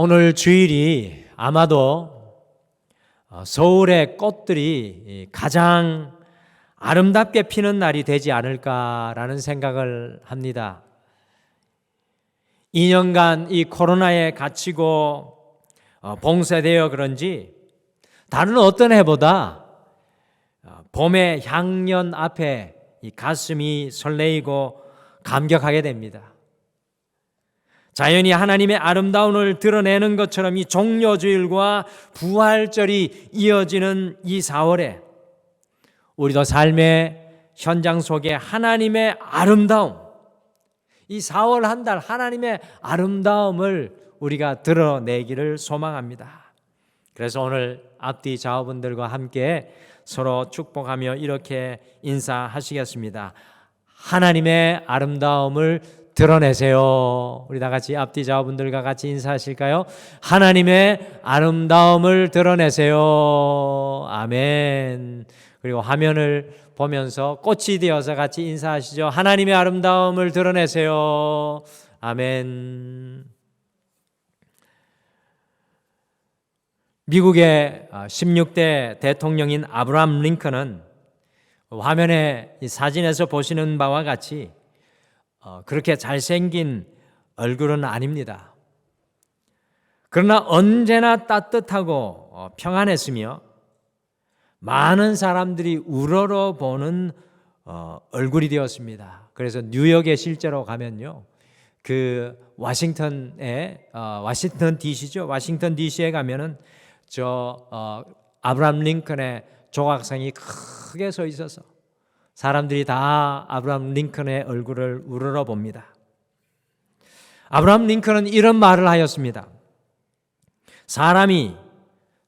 오늘 주일이 아마도 서울의 꽃들이 가장 아름답게 피는 날이 되지 않을까라는 생각을 합니다. 2년간 이 코로나에 갇히고 봉쇄되어 그런지 다른 어떤 해보다 봄의 향연 앞에 이 가슴이 설레이고 감격하게 됩니다. 자연이 하나님의 아름다움을 드러내는 것처럼 이 종려주일과 부활절이 이어지는 이 4월에 우리도 삶의 현장 속에 하나님의 아름다움, 이 4월 한 달 하나님의 아름다움을 우리가 드러내기를 소망합니다. 그래서 오늘 앞뒤 좌우분들과 함께 서로 축복하며 이렇게 인사하시겠습니다. 하나님의 아름다움을 드러내세요. 우리 다 같이 앞뒤 좌우분들과 같이 인사하실까요? 하나님의 아름다움을 드러내세요. 아멘. 그리고 화면을 보면서 꽃이 되어서 같이 인사하시죠. 하나님의 아름다움을 드러내세요. 아멘. 미국의 16대 대통령인 아브라함 링컨은 화면에 이 사진에서 보시는 바와 같이 그렇게 잘생긴 얼굴은 아닙니다. 그러나 언제나 따뜻하고 평안했으며 많은 사람들이 우러러보는 얼굴이 되었습니다. 그래서 뉴욕에 실제로 가면요, 그 워싱턴 DC죠. 워싱턴 DC에 가면은 아브라함 링컨의 조각상이 크게 서 있어서 사람들이 다 아브라함 링컨의 얼굴을 우러러 봅니다. 아브라함 링컨은 이런 말을 하였습니다. 사람이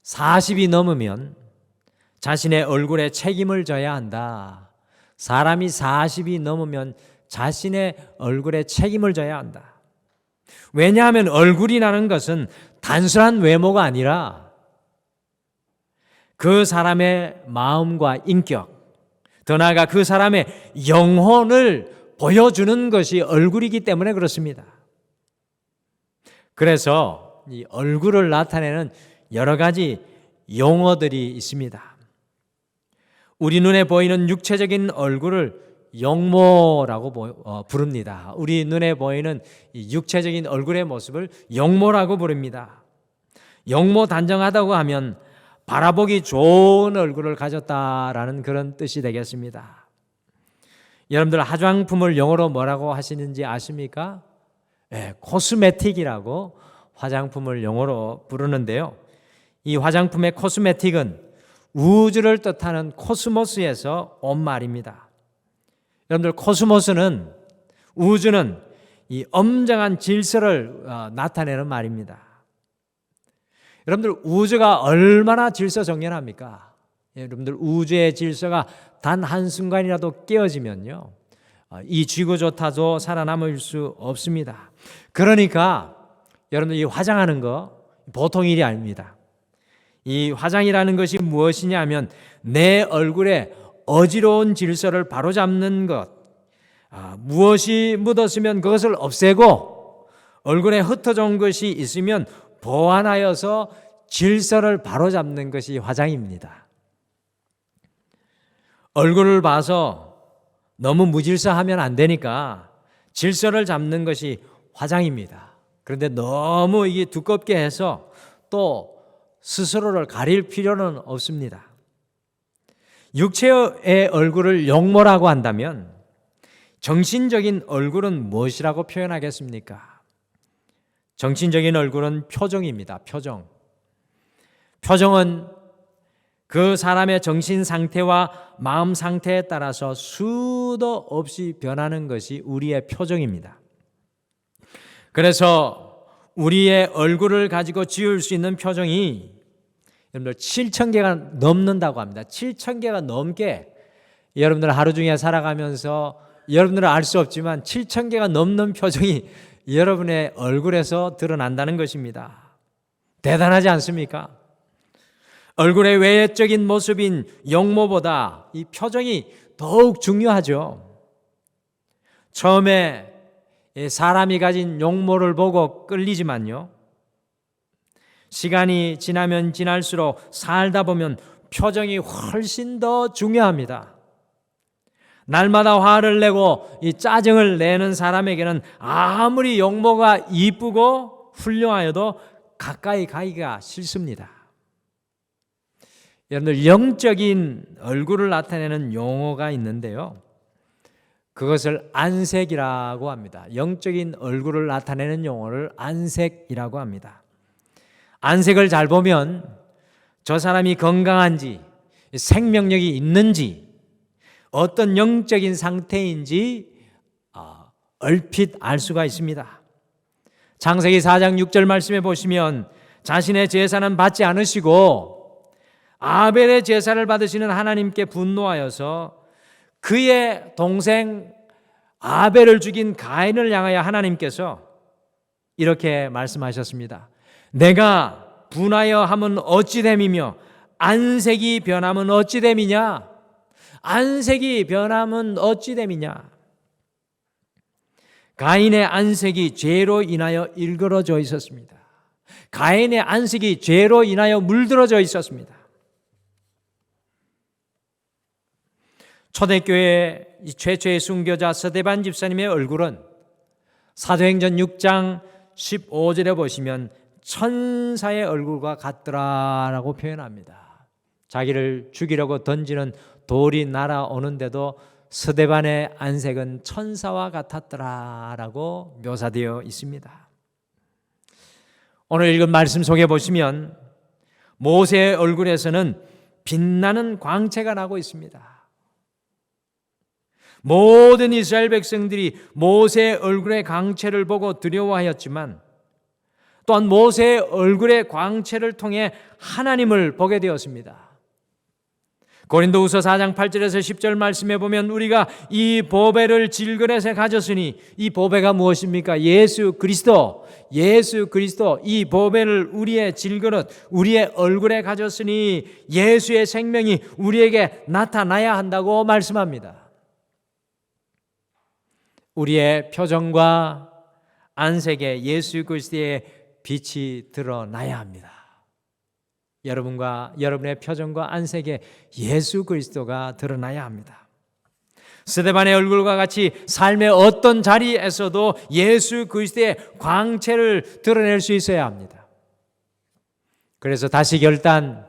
40이 넘으면 자신의 얼굴에 책임을 져야 한다. 사람이 40이 넘으면 자신의 얼굴에 책임을 져야 한다. 왜냐하면 얼굴이라는 것은 단순한 외모가 아니라 그 사람의 마음과 인격, 더 나아가 그 사람의 영혼을 보여주는 것이 얼굴이기 때문에 그렇습니다. 그래서 이 얼굴을 나타내는 여러 가지 용어들이 있습니다. 우리 눈에 보이는 육체적인 얼굴을 용모라고 부릅니다. 우리 눈에 보이는 이 육체적인 얼굴의 모습을 용모라고 부릅니다. 용모 단정하다고 하면 바라보기 좋은 얼굴을 가졌다라는 그런 뜻이 되겠습니다. 여러분들 화장품을 영어로 뭐라고 하시는지 아십니까? 네, 코스메틱이라고 화장품을 영어로 부르는데요. 이 화장품의 코스메틱은 우주를 뜻하는 코스모스에서 온 말입니다. 여러분들 코스모스는 우주는 이 엄정한 질서를 나타내는 말입니다. 여러분들 우주가 얼마나 질서정연합니까? 여러분들 우주의 질서가 단 한순간이라도 깨어지면요, 이 지구조차도 살아남을 수 없습니다. 그러니까 여러분들 이 화장하는 거 보통 일이 아닙니다. 이 화장이라는 것이 무엇이냐 하면 내 얼굴에 어지러운 질서를 바로잡는 것, 무엇이 묻었으면 그것을 없애고 얼굴에 흩어져 온 것이 있으면 보완하여서 질서를 바로잡는 것이 화장입니다. 얼굴을 봐서 너무 무질서하면 안 되니까 질서를 잡는 것이 화장입니다. 그런데 너무 이게 두껍게 해서 또 스스로를 가릴 필요는 없습니다. 육체의 얼굴을 용모라고 한다면 정신적인 얼굴은 무엇이라고 표현하겠습니까? 정신적인 얼굴은 표정입니다. 표정은 그 사람의 정신 상태와 마음 상태에 따라서 수도 없이 변하는 것이 우리의 표정입니다. 그래서 우리의 얼굴을 가지고 지을 수 있는 표정이 여러분들 7,000개가 넘는다고 합니다. 7,000개가 넘게 여러분들 하루 중에 살아가면서 여러분들은 알 수 없지만 7,000개가 넘는 표정이 여러분의 얼굴에서 드러난다는 것입니다. 대단하지 않습니까? 얼굴의 외적인 모습인 용모보다 이 표정이 더욱 중요하죠. 처음에 사람이 가진 용모를 보고 끌리지만요, 시간이 지나면 지날수록 살다 보면 표정이 훨씬 더 중요합니다. 날마다 화를 내고 이 짜증을 내는 사람에게는 아무리 용모가 이쁘고 훌륭하여도 가까이 가기가 싫습니다. 여러분들, 영적인 얼굴을 나타내는 용어가 있는데요, 그것을 안색이라고 합니다. 영적인 얼굴을 나타내는 용어를 안색이라고 합니다. 안색을 잘 보면 저 사람이 건강한지, 생명력이 있는지, 어떤 영적인 상태인지 얼핏 알 수가 있습니다. 창세기 4장 6절 말씀에 보시면 자신의 제사는 받지 않으시고 아벨의 제사를 받으시는 하나님께 분노하여서 그의 동생 아벨을 죽인 가인을 향하여 하나님께서 이렇게 말씀하셨습니다. 내가 분하여 함은 어찌됨이며 안색이 변함은 어찌됨이냐? 안색이 변함은 어찌됨이냐? 가인의 안색이 죄로 인하여 일그러져 있었습니다. 가인의 안색이 죄로 인하여 물들어져 있었습니다. 초대교회 최초의 순교자 스데반 집사님의 얼굴은 사도행전 6장 15절에 보시면 천사의 얼굴과 같더라라고 표현합니다. 자기를 죽이려고 던지는 돌이 날아오는데도 스데반의 안색은 천사와 같았더라라고 묘사되어 있습니다. 오늘 읽은 말씀 속에 보시면 모세의 얼굴에서는 빛나는 광채가 나고 있습니다. 모든 이스라엘 백성들이 모세의 얼굴의 광채를 보고 두려워하였지만 또한 모세의 얼굴의 광채를 통해 하나님을 보게 되었습니다. 고린도후서 4장 8절에서 10절 말씀에 보면 우리가 이 보배를 질그릇에 가졌으니, 이 보배가 무엇입니까? 예수 그리스도. 이 보배를 우리의 질그릇, 우리의 얼굴에 가졌으니 예수의 생명이 우리에게 나타나야 한다고 말씀합니다. 우리의 표정과 안색에 예수 그리스도의 빛이 드러나야 합니다. 여러분과 여러분의 표정과 안색에 예수 그리스도가 드러나야 합니다. 스데반의 얼굴과 같이 삶의 어떤 자리에서도 예수 그리스도의 광채를 드러낼 수 있어야 합니다. 그래서 다시 결단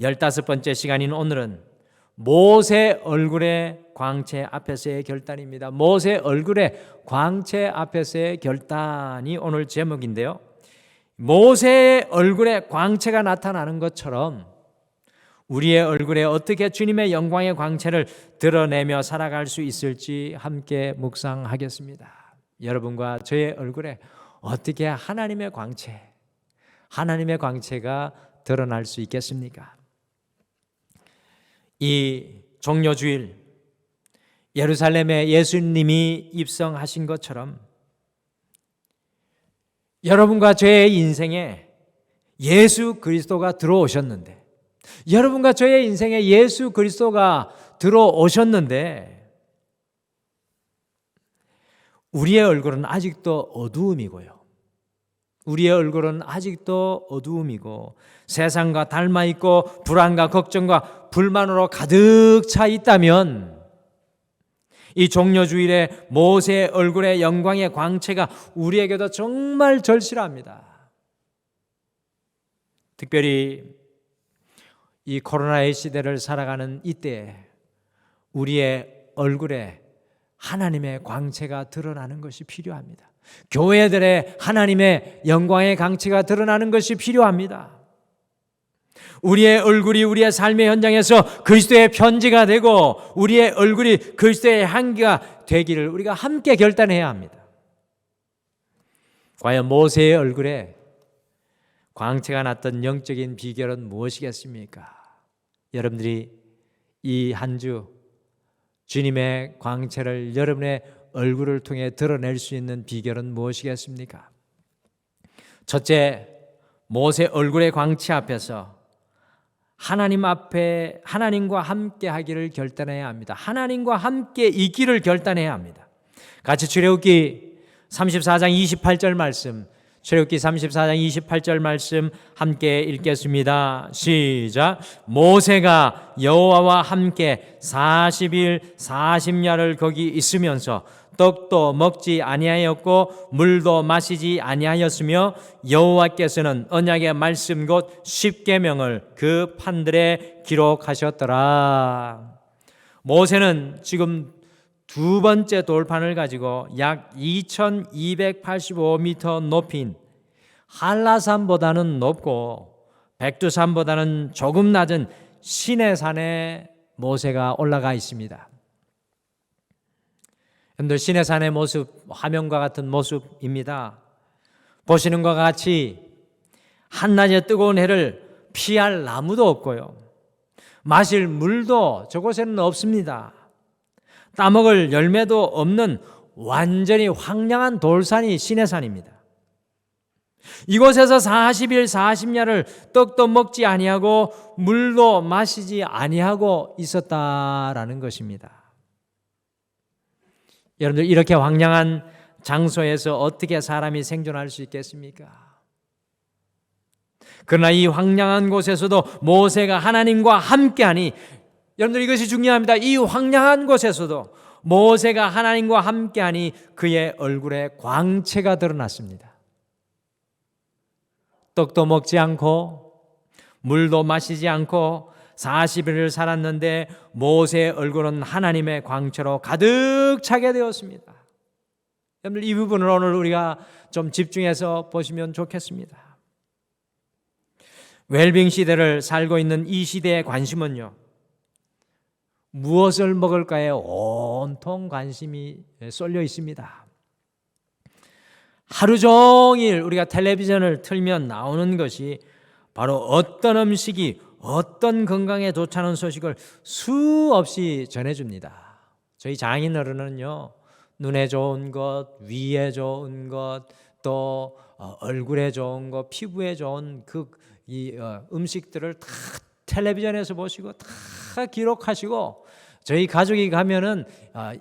15번째 시간인 오늘은 모세 얼굴의 광채 앞에서의 결단입니다. 모세 얼굴의 광채 앞에서의 결단이 오늘 제목인데요, 모세의 얼굴에 광채가 나타나는 것처럼 우리의 얼굴에 어떻게 주님의 영광의 광채를 드러내며 살아갈 수 있을지 함께 묵상하겠습니다. 여러분과 저의 얼굴에 어떻게 하나님의 광채가 드러날 수 있겠습니까? 이 종려주일 예루살렘에 예수님이 입성하신 것처럼 여러분과 저의 인생에 예수 그리스도가 들어오셨는데, 여러분과 저의 인생에 예수 그리스도가 들어오셨는데 우리의 얼굴은 아직도 어두움이고요, 우리의 얼굴은 아직도 어두움이고 세상과 닮아있고 불안과 걱정과 불만으로 가득 차 있다면 이 종려주일에 모세의 얼굴의 영광의 광채가 우리에게도 정말 절실합니다. 특별히 이 코로나의 시대를 살아가는 이때에 우리의 얼굴에 하나님의 광채가 드러나는 것이 필요합니다. 교회들의 하나님의 영광의 광채가 드러나는 것이 필요합니다. 우리의 얼굴이 우리의 삶의 현장에서 그리스도의 편지가 되고 우리의 얼굴이 그리스도의 향기가 되기를 우리가 함께 결단해야 합니다. 과연 모세의 얼굴에 광채가 났던 영적인 비결은 무엇이겠습니까? 여러분들이 이 한 주 주님의 광채를 여러분의 얼굴을 통해 드러낼 수 있는 비결은 무엇이겠습니까? 첫째, 모세 얼굴의 광채 앞에서 하나님 앞에 하나님과 함께 하기를 결단해야 합니다. 하나님과 함께 있기를 결단해야 합니다. 같이 출애굽기 34장 28절 말씀, 출애굽기 34장 28절 말씀 함께 읽겠습니다. 시작. 모세가 여호와와 함께 40일 40야를 거기 있으면서 떡도 먹지 아니하였고 물도 마시지 아니하였으며 여호와께서는 언약의 말씀 곧 십계명을 그 판들에 기록하셨더라. 모세는 지금 두 번째 돌판을 가지고 약 2285m 높인 한라산보다는 높고 백두산보다는 조금 낮은 시내산에 모세가 올라가 있습니다. 여러분들, 시내산의 모습, 화면과 같은 모습입니다. 보시는 것과 같이 한낮의 뜨거운 해를 피할 나무도 없고요, 마실 물도 저곳에는 없습니다. 따먹을 열매도 없는 완전히 황량한 돌산이 시내산입니다. 이곳에서 40일 40야를 떡도 먹지 아니하고 물도 마시지 아니하고 있었다라는 것입니다. 여러분들, 이렇게 황량한 장소에서 어떻게 사람이 생존할 수 있겠습니까? 그러나 이 황량한 곳에서도 모세가 하나님과 함께하니, 여러분들, 이것이 중요합니다. 이 황량한 곳에서도 모세가 하나님과 함께하니 그의 얼굴에 광채가 드러났습니다. 떡도 먹지 않고 물도 마시지 않고 40일을 살았는데 모세의 얼굴은 하나님의 광채로 가득 차게 되었습니다. 여러분들, 이 부분을 오늘 우리가 좀 집중해서 보시면 좋겠습니다. 웰빙 시대를 살고 있는 이 시대의 관심은요, 무엇을 먹을까에 온통 관심이 쏠려 있습니다. 하루 종일 우리가 텔레비전을 틀면 나오는 것이 바로 어떤 음식이 어떤 건강에 좋다는 소식을 수없이 전해줍니다. 저희 장인어른은요, 눈에 좋은 것, 위에 좋은 것, 또 얼굴에 좋은 것, 피부에 좋은 음식들을 다 텔레비전에서 보시고 다 기록하시고, 저희 가족이 가면은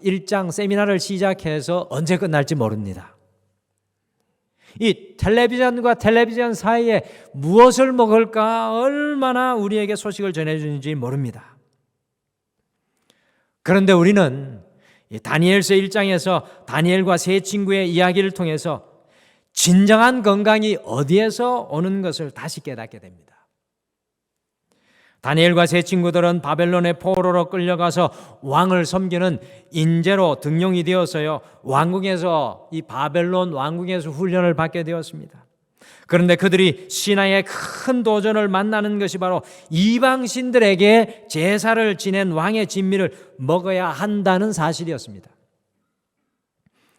일장 세미나를 시작해서 언제 끝날지 모릅니다. 이 텔레비전과 텔레비전 사이에 무엇을 먹을까 얼마나 우리에게 소식을 전해주는지 모릅니다. 그런데 우리는 다니엘서 1장에서 다니엘과 세 친구의 이야기를 통해서 진정한 건강이 어디에서 오는 것을 다시 깨닫게 됩니다. 다니엘과 세 친구들은 바벨론의 포로로 끌려가서 왕을 섬기는 인재로 등용이 되어서요, 왕궁에서, 이 바벨론 왕궁에서 훈련을 받게 되었습니다. 그런데 그들이 신하의 큰 도전을 만나는 것이 바로 이방신들에게 제사를 지낸 왕의 진미를 먹어야 한다는 사실이었습니다.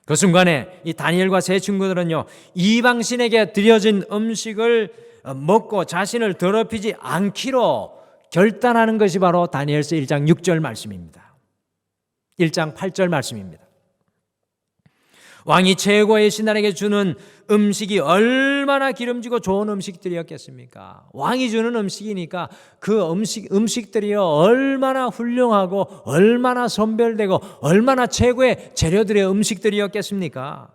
그 순간에 이 다니엘과 세 친구들은요, 이방신에게 드려진 음식을 먹고 자신을 더럽히지 않기로 결단하는 것이 바로 다니엘서 1장 6절 말씀입니다. 1장 8절 말씀입니다. 왕이 최고의 신하에게 주는 음식이 얼마나 기름지고 좋은 음식들이었겠습니까? 왕이 주는 음식이니까 그 음식들이요, 얼마나 훌륭하고 얼마나 선별되고 얼마나 최고의 재료들의 음식들이었겠습니까?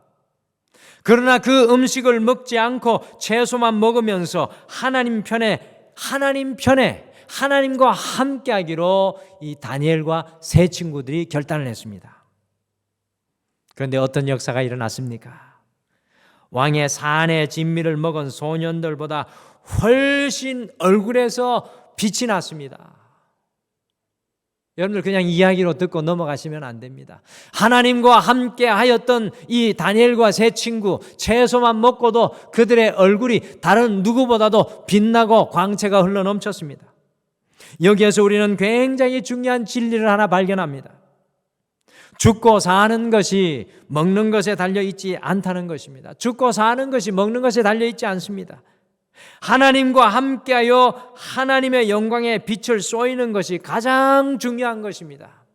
그러나 그 음식을 먹지 않고 채소만 먹으면서 하나님 편에 하나님과 함께하기로 이 다니엘과 세 친구들이 결단을 했습니다. 그런데 어떤 역사가 일어났습니까? 왕의 산의 진미를 먹은 소년들보다 훨씬 얼굴에서 빛이 났습니다. 여러분들, 그냥 이야기로 듣고 넘어가시면 안 됩니다. 하나님과 함께 하였던 이 다니엘과 세 친구, 채소만 먹고도 그들의 얼굴이 다른 누구보다도 빛나고 광채가 흘러넘쳤습니다. 여기에서 우리는 굉장히 중요한 진리를 하나 발견합니다. 죽고 사는 것이 먹는 것에 달려있지 않다는 것입니다. 죽고 사는 것이 먹는 것에 달려있지 않습니다. 하나님과 함께하여 하나님의 영광의 빛을 쏘이는 것이 가장 중요한 것입니다.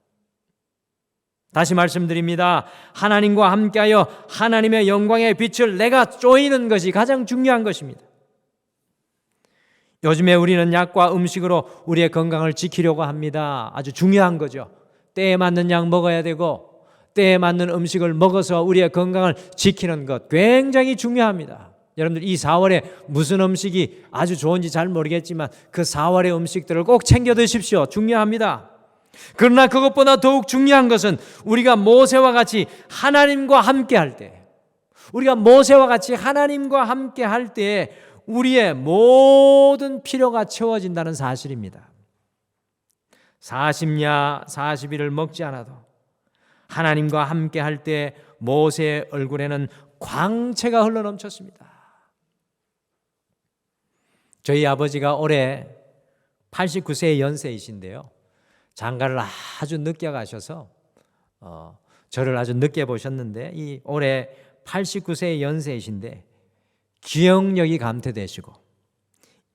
다시 말씀드립니다. 하나님과 함께하여 하나님의 영광의 빛을 내가 쏘이는 것이 가장 중요한 것입니다. 요즘에 우리는 약과 음식으로 우리의 건강을 지키려고 합니다. 아주 중요한 거죠. 때에 맞는 약 먹어야 되고 때에 맞는 음식을 먹어서 우리의 건강을 지키는 것 굉장히 중요합니다. 여러분들 이 4월에 무슨 음식이 아주 좋은지 잘 모르겠지만 그 4월의 음식들을 꼭 챙겨 드십시오. 중요합니다. 그러나 그것보다 더욱 중요한 것은 우리가 모세와 같이 하나님과 함께 할 때, 우리가 모세와 같이 하나님과 함께 할 때에 우리의 모든 필요가 채워진다는 사실입니다. 40야 40일을 먹지 않아도 하나님과 함께 할 때 모세의 얼굴에는 광채가 흘러넘쳤습니다. 저희 아버지가 올해 89세의 연세이신데요, 장가를 아주 늦게 가셔서 저를 아주 늦게 보셨는데 이 올해 89세의 연세이신데 기억력이 감퇴되시고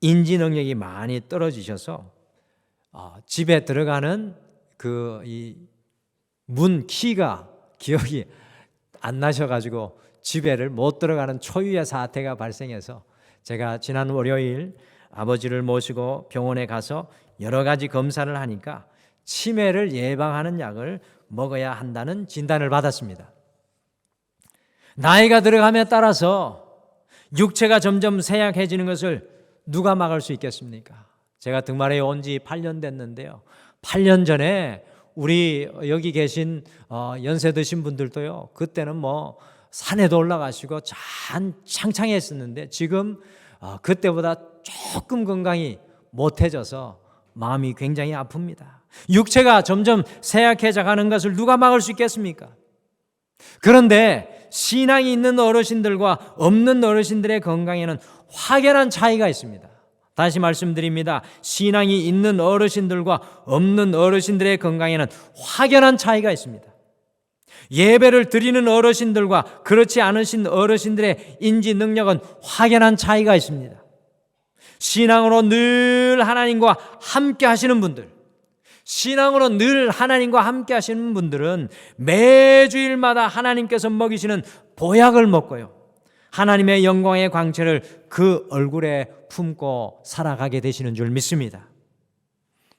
인지 능력이 많이 떨어지셔서 집에 들어가는 그 이 문 키가 기억이 안 나셔가지고 집에를 못 들어가는 초유의 사태가 발생해서 제가 지난 월요일 아버지를 모시고 병원에 가서 여러 가지 검사를 하니까 치매를 예방하는 약을 먹어야 한다는 진단을 받았습니다. 나이가 들어감에 따라서 육체가 점점 쇠약해지는 것을 누가 막을 수 있겠습니까? 제가 등말에 온 지 8년 됐는데요, 8년 전에 우리 여기 계신 연세 드신 분들도요, 그때는 뭐 산에도 올라가시고 창창했었는데 지금 그때보다 조금 건강이 못해져서 마음이 굉장히 아픕니다. 육체가 점점 쇠약해져 가는 것을 누가 막을 수 있겠습니까? 그런데 신앙이 있는 어르신들과 없는 어르신들의 건강에는 확연한 차이가 있습니다. 다시 말씀드립니다. 신앙이 있는 어르신들과 없는 어르신들의 건강에는 확연한 차이가 있습니다. 예배를 드리는 어르신들과 그렇지 않으신 어르신들의 인지 능력은 확연한 차이가 있습니다. 신앙으로 늘 하나님과 함께 하시는 분들, 신앙으로 늘 하나님과 함께 하시는 분들은 매주일마다 하나님께서 먹이시는 보약을 먹고요, 하나님의 영광의 광채를 그 얼굴에 품고 살아가게 되시는 줄 믿습니다.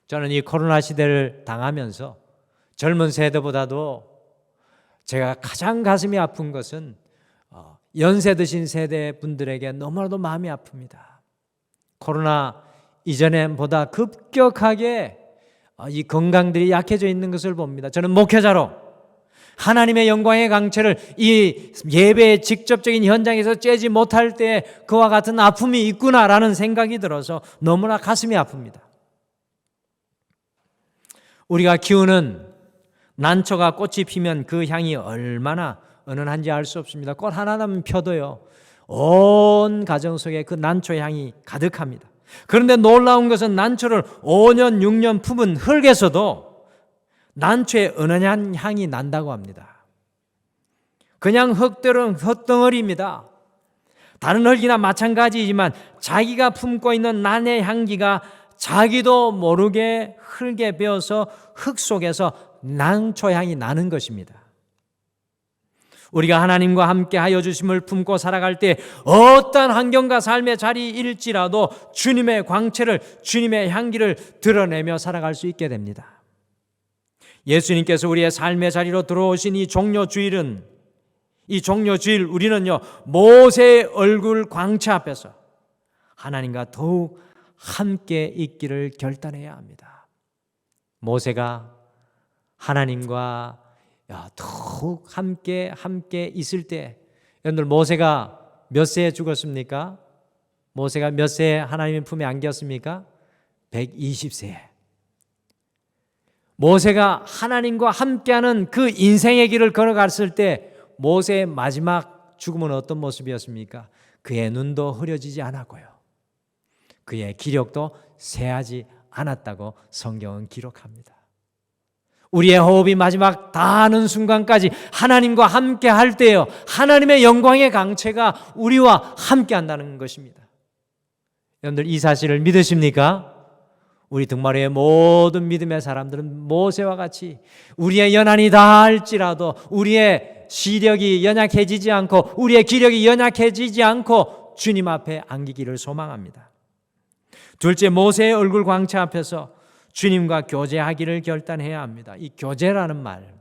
저는 이 코로나 시대를 당하면서 젊은 세대보다도 제가 가장 가슴이 아픈 것은 연세 드신 세대 분들에게 너무나도 마음이 아픕니다. 코로나 이전보다 급격하게 이 건강들이 약해져 있는 것을 봅니다. 저는 목회자로 하나님의 영광의 광채를 이 예배의 직접적인 현장에서 쬐지 못할 때 그와 같은 아픔이 있구나라는 생각이 들어서 너무나 가슴이 아픕니다. 우리가 키우는 난초가 꽃이 피면 그 향이 얼마나 은은한지 알 수 없습니다. 꽃 하나만 펴도요, 온 가정 속에 그 난초 향이 가득합니다. 그런데 놀라운 것은 난초를 5년 6년 품은 흙에서도 난초의 은은한 향이 난다고 합니다. 그냥 흙들은 흙덩어리입니다. 다른 흙이나 마찬가지이지만 자기가 품고 있는 난의 향기가 자기도 모르게 흙에 배어서 흙 속에서 난초 향이 나는 것입니다. 우리가 하나님과 함께 하여 주심을 품고 살아갈 때 어떤 환경과 삶의 자리일지라도 주님의 광채를, 주님의 향기를 드러내며 살아갈 수 있게 됩니다. 예수님께서 우리의 삶의 자리로 들어오신 이 종료주일은, 이 종료주일 우리는요, 모세의 얼굴 광채 앞에서 하나님과 더욱 함께 있기를 결단해야 합니다. 모세가 하나님과 더욱 함께 있을 때, 여러분들 모세가 몇 세에 죽었습니까? 모세가 몇 세에 하나님의 품에 안겼습니까? 120세에. 모세가 하나님과 함께하는 그 인생의 길을 걸어갔을 때 모세의 마지막 죽음은 어떤 모습이었습니까? 그의 눈도 흐려지지 않았고요, 그의 기력도 쇠하지 않았다고 성경은 기록합니다. 우리의 호흡이 마지막 다하는 순간까지 하나님과 함께 할 때요, 하나님의 영광의 강체가 우리와 함께 한다는 것입니다. 여러분들 이 사실을 믿으십니까? 우리 등마루의 모든 믿음의 사람들은 모세와 같이 우리의 연한이 다할지라도 우리의 시력이 연약해지지 않고 우리의 기력이 연약해지지 않고 주님 앞에 안기기를 소망합니다. 둘째, 모세의 얼굴 광채 앞에서 주님과 교제하기를 결단해야 합니다. 이 교제라는 말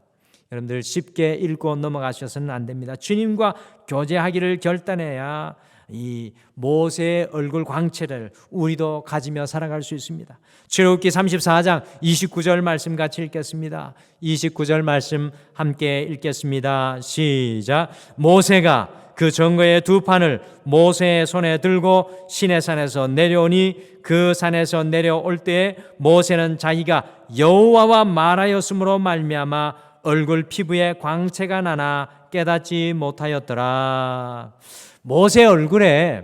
여러분들 쉽게 읽고 넘어가셔서는 안 됩니다. 주님과 교제하기를 결단해야 이 모세의 얼굴 광채를 우리도 가지며 살아갈 수 있습니다. 출애굽기 34장 29절 말씀 같이 읽겠습니다. 29절 말씀 함께 읽겠습니다. 시작. 모세가 그 증거의 두 판을 모세의 손에 들고 시내산에서 내려오니 그 산에서 내려올 때에 모세는 자기가 여호와와 말하였으므로 말미암아 얼굴 피부에 광채가 나나 깨닫지 못하였더라. 모세 얼굴에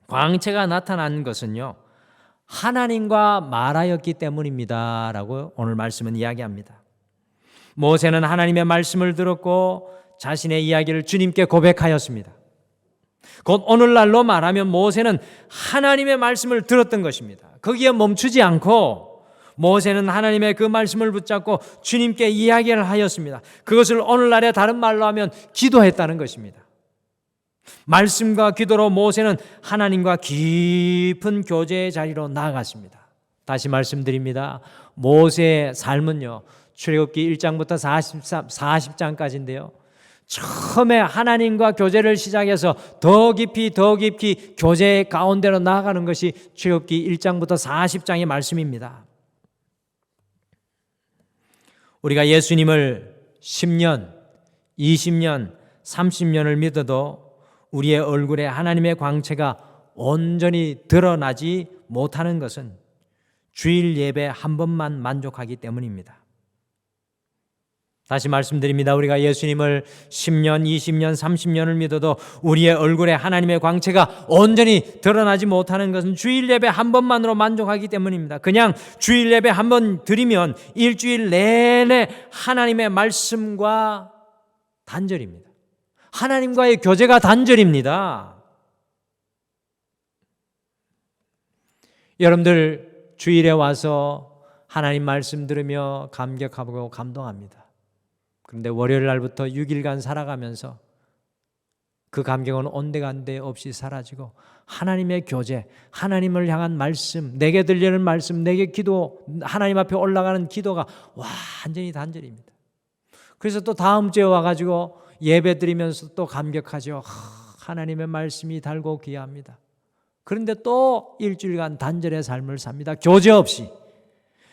광채가 나타난 것은요, 하나님과 말하였기 때문입니다 라고 오늘 말씀은 이야기합니다. 모세는 하나님의 말씀을 들었고 자신의 이야기를 주님께 고백하였습니다. 곧 오늘날로 말하면 모세는 하나님의 말씀을 들었던 것입니다. 거기에 멈추지 않고 모세는 하나님의 그 말씀을 붙잡고 주님께 이야기를 하였습니다. 그것을 오늘날의 다른 말로 하면 기도했다는 것입니다. 말씀과 기도로 모세는 하나님과 깊은 교제의 자리로 나아갔습니다. 다시 말씀드립니다. 모세의 삶은요, 출애굽기 1장부터 40장까지인데요. 처음에 하나님과 교제를 시작해서 더 깊이 교제의 가운데로 나아가는 것이 출애굽기 1장부터 40장의 말씀입니다. 우리가 예수님을 10년, 20년, 30년을 믿어도 우리의 얼굴에 하나님의 광채가 온전히 드러나지 못하는 것은 주일 예배 한 번만 만족하기 때문입니다. 다시 말씀드립니다. 우리가 예수님을 10년, 20년, 30년을 믿어도 우리의 얼굴에 하나님의 광채가 온전히 드러나지 못하는 것은 주일 예배 한 번만으로 만족하기 때문입니다. 그냥 주일 예배 한 번 드리면 일주일 내내 하나님의 말씀과 단절입니다. 하나님과의 교제가 단절입니다. 여러분들 주일에 와서 하나님 말씀 들으며 감격하고 감동합니다. 그런데 월요일 날부터 6일간 살아가면서 그 감격은 온데간데 없이 사라지고 하나님의 교제, 하나님을 향한 말씀, 내게 들리는 말씀, 내게 기도, 하나님 앞에 올라가는 기도가 완전히 단절입니다. 그래서 또 다음 주에 와가지고 예배 드리면서 또 감격하죠. 하나님의 말씀이 달고 귀합니다. 그런데 또 일주일간 단절의 삶을 삽니다. 교제 없이.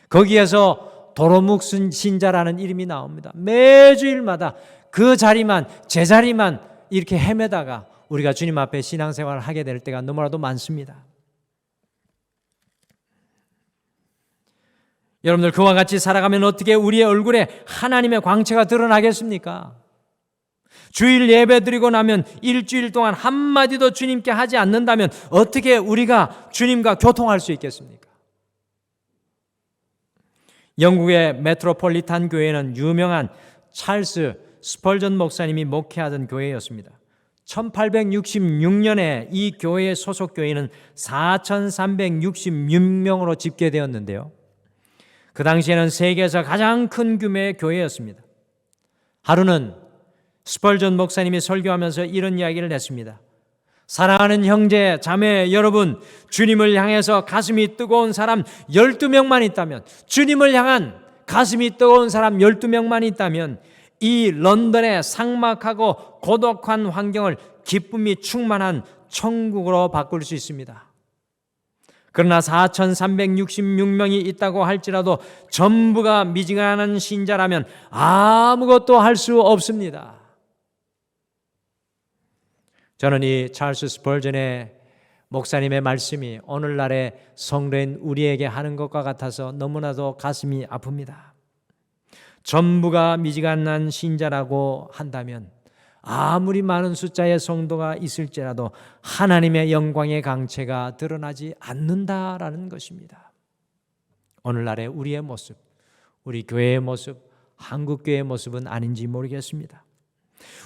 거기에서 도로묵순 신자라는 이름이 나옵니다. 매주일마다 그 자리만, 제자리만 이렇게 헤매다가 우리가 주님 앞에 신앙생활을 하게 될 때가 너무나도 많습니다. 여러분들 그와 같이 살아가면 어떻게 우리의 얼굴에 하나님의 광채가 드러나겠습니까? 주일 예배 드리고 나면 일주일 동안 한마디도 주님께 하지 않는다면 어떻게 우리가 주님과 교통할 수 있겠습니까? 영국의 메트로폴리탄 교회는 유명한 찰스 스펄전 목사님이 목회하던 교회였습니다. 1866년에 이 교회의 소속 교회는 4,366명으로 집계되었는데요. 그 당시에는 세계에서 가장 큰 규모의 교회였습니다. 하루는 스펄전 목사님이 설교하면서 이런 이야기를 했습니다. 사랑하는 형제, 자매 여러분, 주님을 향해서 가슴이 뜨거운 사람 12명만 있다면, 주님을 향한 가슴이 뜨거운 사람 12명만 있다면 이 런던의 삭막하고 고독한 환경을 기쁨이 충만한 천국으로 바꿀 수 있습니다. 그러나 4,366명이 있다고 할지라도 전부가 미지근한 신자라면 아무것도 할 수 없습니다. 저는 이 찰스 스펄전의 목사님의 말씀이 오늘날의 성도인 우리에게 하는 것과 같아서 너무나도 가슴이 아픕니다. 전부가 미지근한 신자라고 한다면 아무리 많은 숫자의 성도가 있을지라도 하나님의 영광의 강체가 드러나지 않는다라는 것입니다. 오늘날의 우리의 모습, 우리 교회의 모습, 한국교회의 모습은 아닌지 모르겠습니다.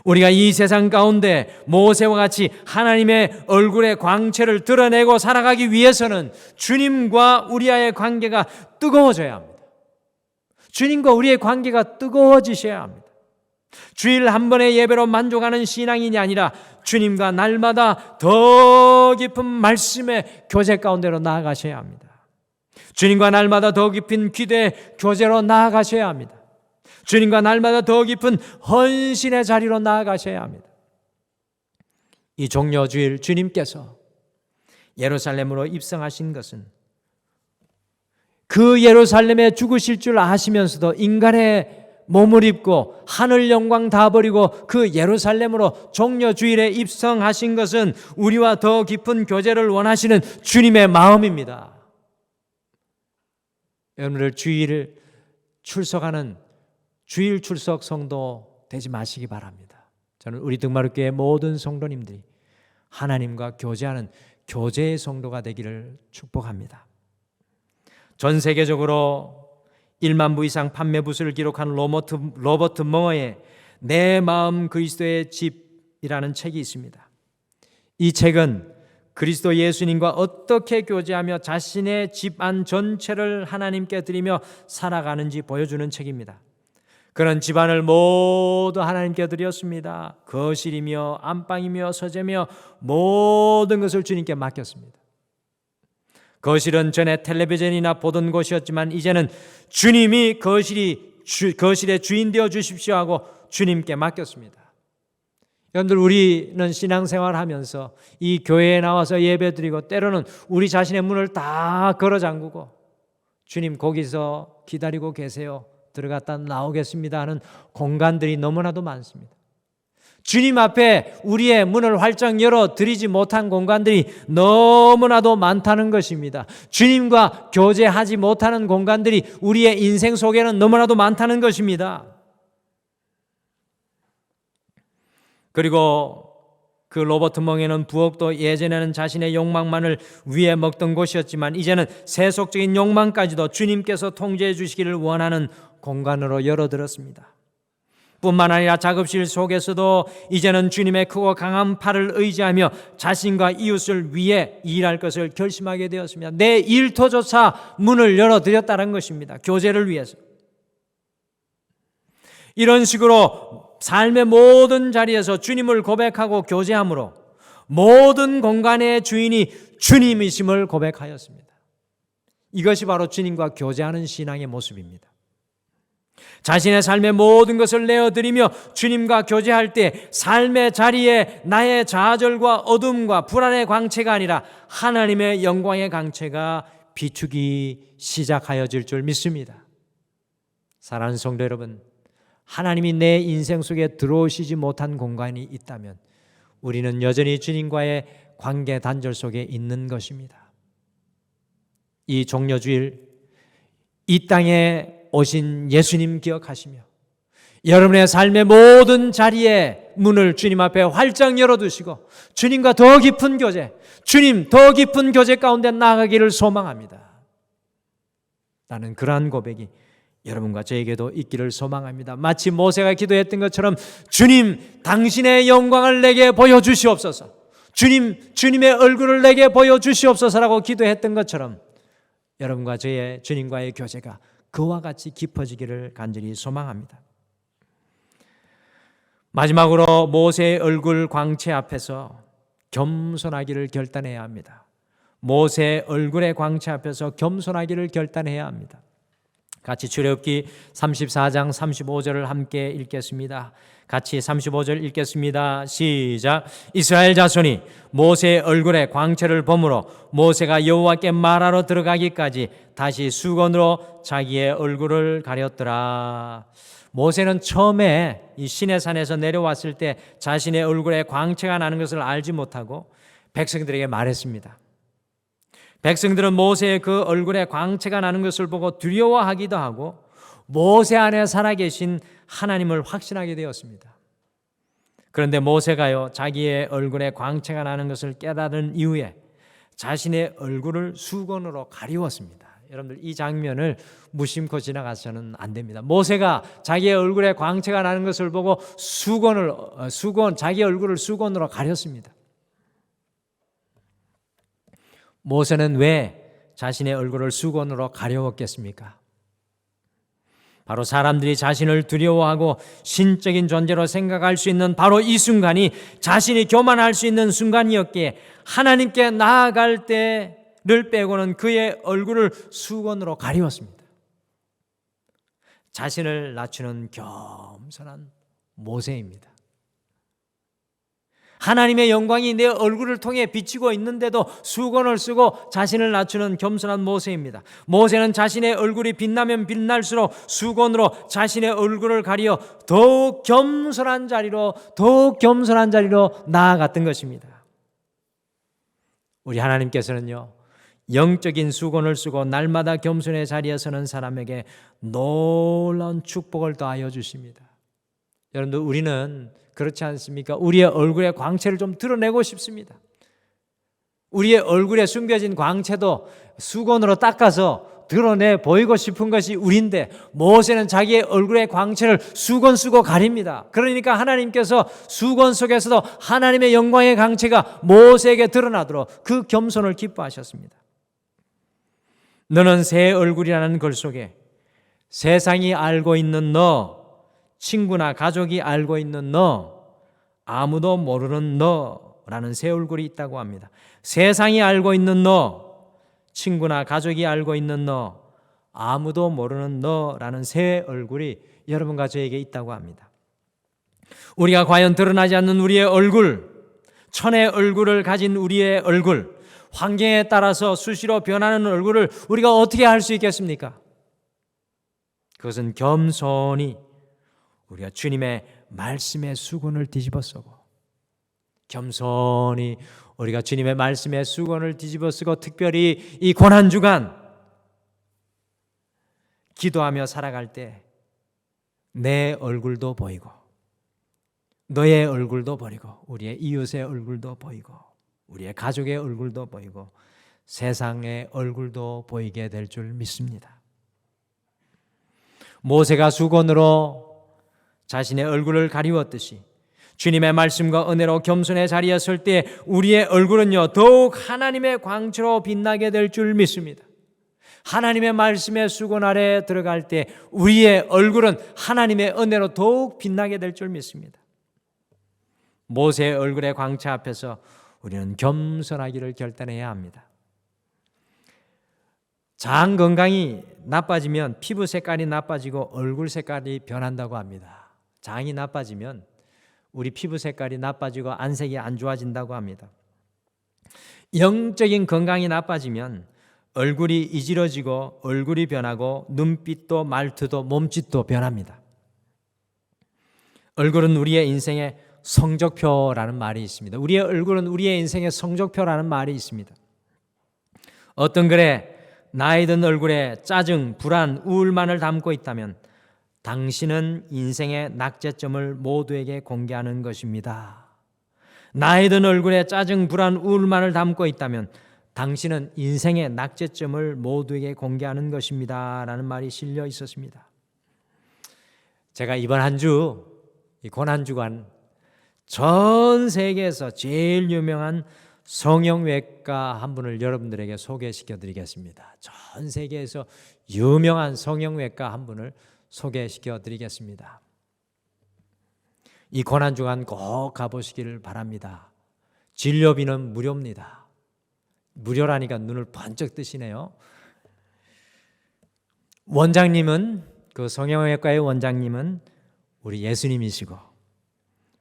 우리가 이 세상 가운데 모세와 같이 하나님의 얼굴의 광채를 드러내고 살아가기 위해서는 주님과 우리와의 관계가 뜨거워져야 합니다. 주님과 우리의 관계가 뜨거워지셔야 합니다. 주일 한 번의 예배로 만족하는 신앙인이 아니라 주님과 날마다 더 깊은 말씀의 교제 가운데로 나아가셔야 합니다. 주님과 날마다 더 깊은 기도의 교제로 나아가셔야 합니다. 주님과 날마다 더 깊은 헌신의 자리로 나아가셔야 합니다. 이 종려주일 주님께서 예루살렘으로 입성하신 것은 그 예루살렘에 죽으실 줄 아시면서도 인간의 몸을 입고 하늘 영광 다 버리고 그 예루살렘으로 종려주일에 입성하신 것은 우리와 더 깊은 교제를 원하시는 주님의 마음입니다. 여러분들 주일을 출석하는 주일 출석 성도 되지 마시기 바랍니다. 저는 우리 등마루교회 모든 성도님들이 하나님과 교제하는 교제의 성도가 되기를 축복합니다. 전 세계적으로 1만 부 이상 판매 부수를 기록한 로버트 멍어의 내 마음 그리스도의 집이라는 책이 있습니다. 이 책은 그리스도 예수님과 어떻게 교제하며 자신의 집안 전체를 하나님께 드리며 살아가는지 보여주는 책입니다. 그는 집안을 모두 하나님께 드렸습니다. 거실이며 안방이며 서재며 모든 것을 주님께 맡겼습니다. 거실은 전에 텔레비전이나 보던 곳이었지만 이제는 주님이 거실의 주인 되어 주십시오 하고 주님께 맡겼습니다. 여러분들, 우리는 신앙생활하면서 이 교회에 나와서 예배드리고 때로는 우리 자신의 문을 다 걸어 잠그고 주님 거기서 기다리고 계세요, 들어갔다 나오겠습니다 하는 공간들이 너무나도 많습니다. 주님 앞에 우리의 문을 활짝 열어드리지 못한 공간들이 너무나도 많다는 것입니다. 주님과 교제하지 못하는 공간들이 우리의 인생 속에는 너무나도 많다는 것입니다. 그리고 그 로버트 멍에는 부엌도 예전에는 자신의 욕망만을 위해 먹던 곳이었지만 이제는 세속적인 욕망까지도 주님께서 통제해 주시기를 원하는 공간으로 열어들었습니다. 뿐만 아니라 작업실 속에서도 이제는 주님의 크고 강한 팔을 의지하며 자신과 이웃을 위해 일할 것을 결심하게 되었습니다. 내 일터조차 문을 열어드렸다는 것입니다. 교제를 위해서. 이런 식으로 삶의 모든 자리에서 주님을 고백하고 교제함으로 모든 공간의 주인이 주님이심을 고백하였습니다. 이것이 바로 주님과 교제하는 신앙의 모습입니다. 자신의 삶의 모든 것을 내어드리며 주님과 교제할 때 삶의 자리에 나의 좌절과 어둠과 불안의 광채가 아니라 하나님의 영광의 광채가 비추기 시작하여질 줄 믿습니다. 사랑하는 성도 여러분, 하나님이 내 인생 속에 들어오시지 못한 공간이 있다면 우리는 여전히 주님과의 관계 단절 속에 있는 것입니다. 이 종려주일 이 땅에 오신 예수님 기억하시며 여러분의 삶의 모든 자리에 문을 주님 앞에 활짝 열어두시고 주님과 더 깊은 교제, 주님 더 깊은 교제 가운데 나아가기를 소망합니다. 나는 그러한 고백이 여러분과 저에게도 있기를 소망합니다. 마치 모세가 기도했던 것처럼 주님, 당신의 영광을 내게 보여주시옵소서, 주님의 얼굴을 내게 보여주시옵소서라고 기도했던 것처럼 여러분과 저의 주님과의 교제가 그와 같이 깊어지기를 간절히 소망합니다. 마지막으로 모세의 얼굴 광채 앞에서 겸손하기를 결단해야 합니다. 모세의 얼굴의 광채 앞에서 겸손하기를 결단해야 합니다. 같이 출애굽기 34장 35절을 함께 읽겠습니다. 같이 35절 읽겠습니다. 시작. 이스라엘 자손이 모세의 얼굴에 광채를 보므로 모세가 여호와께 말하러 들어가기까지 다시 수건으로 자기의 얼굴을 가렸더라. 모세는 처음에 이 시내산에서 내려왔을 때 자신의 얼굴에 광채가 나는 것을 알지 못하고 백성들에게 말했습니다. 백성들은 모세의 그 얼굴에 광채가 나는 것을 보고 두려워하기도 하고 모세 안에 살아계신 하나님을 확신하게 되었습니다. 그런데 모세가요, 자기의 얼굴에 광채가 나는 것을 깨달은 이후에 자신의 얼굴을 수건으로 가리웠습니다. 여러분들, 이 장면을 무심코 지나가서는 안 됩니다. 모세가 자기의 얼굴에 광채가 나는 것을 보고 자기 얼굴을 수건으로 가렸습니다. 모세는 왜 자신의 얼굴을 수건으로 가려웠겠습니까? 바로 사람들이 자신을 두려워하고 신적인 존재로 생각할 수 있는 바로 이 순간이 자신이 교만할 수 있는 순간이었기에 하나님께 나아갈 때를 빼고는 그의 얼굴을 수건으로 가리웠습니다. 자신을 낮추는 겸손한 모세입니다. 하나님의 영광이 내 얼굴을 통해 비치고 있는데도 수건을 쓰고 자신을 낮추는 겸손한 모세입니다. 모세는 자신의 얼굴이 빛나면 빛날수록 수건으로 자신의 얼굴을 가리어 더욱 겸손한 자리로 나아갔던 것입니다. 우리 하나님께서는요, 영적인 수건을 쓰고 날마다 겸손의 자리에 서는 사람에게 놀라운 축복을 더하여 주십니다. 여러분들, 우리는 그렇지 않습니까? 우리의 얼굴의 광채를 좀 드러내고 싶습니다. 우리의 얼굴에 숨겨진 광채도 수건으로 닦아서 드러내 보이고 싶은 것이 우리인데, 모세는 자기의 얼굴의 광채를 수건 쓰고 가립니다. 그러니까 하나님께서 수건 속에서도 하나님의 영광의 광채가 모세에게 드러나도록 그 겸손을 기뻐하셨습니다. 너는 새 얼굴이라는 글 속에 세상이 알고 있는 너, 친구나 가족이 알고 있는 너, 아무도 모르는 너라는 새 얼굴이 있다고 합니다. 세상이 알고 있는 너, 친구나 가족이 알고 있는 너, 아무도 모르는 너라는 새 얼굴이 여러분과 저에게 있다고 합니다. 우리가 과연 드러나지 않는 우리의 얼굴, 천의 얼굴을 가진 우리의 얼굴, 환경에 따라서 수시로 변하는 얼굴을 우리가 어떻게 할 수 있겠습니까? 그것은 겸손히 우리가 주님의 말씀의 수건을 뒤집어 쓰고, 겸손히 우리가 주님의 말씀의 수건을 뒤집어 쓰고, 특별히 이 고난주간 기도하며 살아갈 때 내 얼굴도 보이고, 너의 얼굴도 보이고, 우리의 이웃의 얼굴도 보이고, 우리의 가족의 얼굴도 보이고, 세상의 얼굴도 보이게 될 줄 믿습니다. 모세가 수건으로 자신의 얼굴을 가리웠듯이 주님의 말씀과 은혜로 겸손의 자리에 설 때 우리의 얼굴은요, 더욱 하나님의 광채로 빛나게 될 줄 믿습니다. 하나님의 말씀의 수건 아래 들어갈 때 우리의 얼굴은 하나님의 은혜로 더욱 빛나게 될 줄 믿습니다. 모세의 얼굴의 광채 앞에서 우리는 겸손하기를 결단해야 합니다. 장 건강이 나빠지면 피부 색깔이 나빠지고 얼굴 색깔이 변한다고 합니다. 장이 나빠지면 우리 피부 색깔이 나빠지고 안색이 안 좋아진다고 합니다. 영적인 건강이 나빠지면 얼굴이 이지러지고 얼굴이 변하고 눈빛도 말투도 몸짓도 변합니다. 얼굴은 우리의 인생의 성적표라는 말이 있습니다. 우리의 얼굴은 우리의 인생의 성적표라는 말이 있습니다. 어떤 글에 나이 든 얼굴에 짜증, 불안, 우울만을 담고 있다면 당신은 인생의 낙제점을 모두에게 공개하는 것입니다. 나이 든 얼굴에 짜증, 불안, 우울만을 담고 있다면 당신은 인생의 낙제점을 모두에게 공개하는 것입니다. 라는 말이 실려 있었습니다. 제가 이번 한 주, 이 고난주간 전 세계에서 제일 유명한 성형외과 한 분을 여러분들에게 소개시켜 드리겠습니다. 전 세계에서 유명한 성형외과 한 분을 소개시켜 드리겠습니다. 이 고난주간 꼭 가보시기를 바랍니다. 진료비는 무료입니다. 무료라니까 눈을 번쩍 뜨시네요. 원장님은, 그 성형외과의 원장님은 우리 예수님이시고,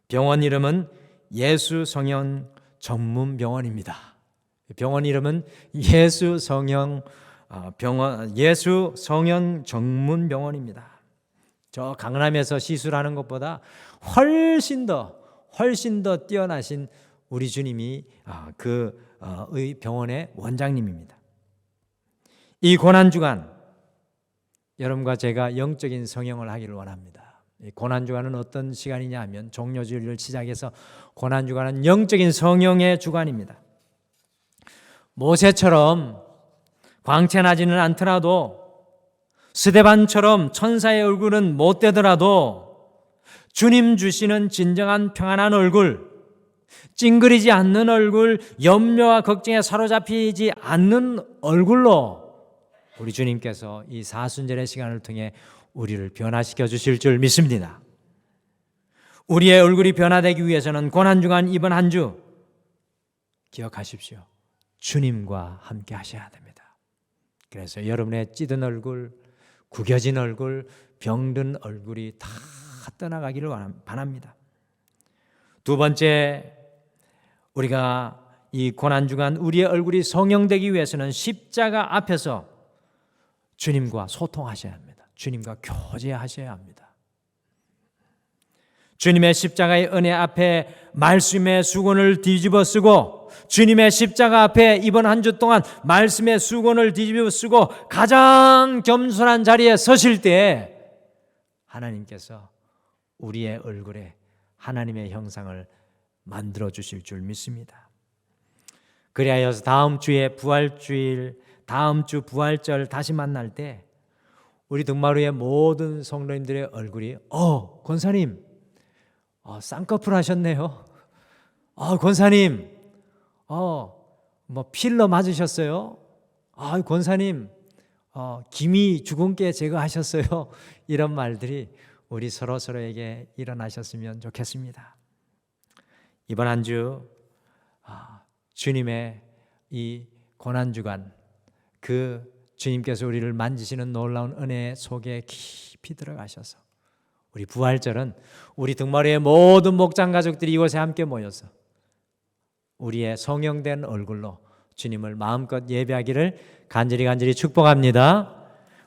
병원 이름은 예수 성형 전문 병원입니다. 병원 이름은 예수 성형 전문 병원입니다. 저 강남에서 시술하는 것보다 훨씬 더 뛰어나신 우리 주님이 의 병원의 원장님입니다. 이 고난주간 여러분과 제가 영적인 성형을 하기를 원합니다. 이 고난주간은 어떤 시간이냐 하면 종료주일을 시작해서 고난주간은 영적인 성형의 주간입니다. 모세처럼 광채나지는 않더라도, 스데반처럼 천사의 얼굴은 못 되더라도 주님 주시는 진정한 평안한 얼굴, 찡그리지 않는 얼굴, 염려와 걱정에 사로잡히지 않는 얼굴로 우리 주님께서 이 사순절의 시간을 통해 우리를 변화시켜 주실 줄 믿습니다. 우리의 얼굴이 변화되기 위해서는 고난주간 이번 한 주 기억하십시오. 주님과 함께 하셔야 됩니다. 그래서 여러분의 찌든 얼굴, 구겨진 얼굴, 병든 얼굴이 다 떠나가기를 바랍니다. 두 번째, 우리가 이 고난주간 우리의 얼굴이 성형되기 위해서는 십자가 앞에서 주님과 소통하셔야 합니다. 주님과 교제하셔야 합니다. 주님의 십자가의 은혜 앞에 말씀의 수건을 뒤집어 쓰고, 주님의 십자가 앞에 이번 한 주 동안 말씀의 수건을 뒤집어 쓰고 가장 겸손한 자리에 서실 때 하나님께서 우리의 얼굴에 하나님의 형상을 만들어 주실 줄 믿습니다. 그리하여서 다음 주에 부활주일, 다음 주 부활절 다시 만날 때 우리 등마루의 모든 성도님들의 얼굴이 권사님 쌍꺼풀 하셨네요. 권사님 뭐 필러 맞으셨어요? 권사님 기미 주근깨 제거하셨어요? 이런 말들이 우리 서로에게 일어나셨으면 좋겠습니다. 이번 한 주 주님의 이 고난주간, 그 주님께서 우리를 만지시는 놀라운 은혜 속에 깊이 들어가셔서 우리 부활절은 우리 등마루의 모든 목장 가족들이 이곳에 함께 모여서 우리의 성형된 얼굴로 주님을 마음껏 예배하기를 간절히 축복합니다.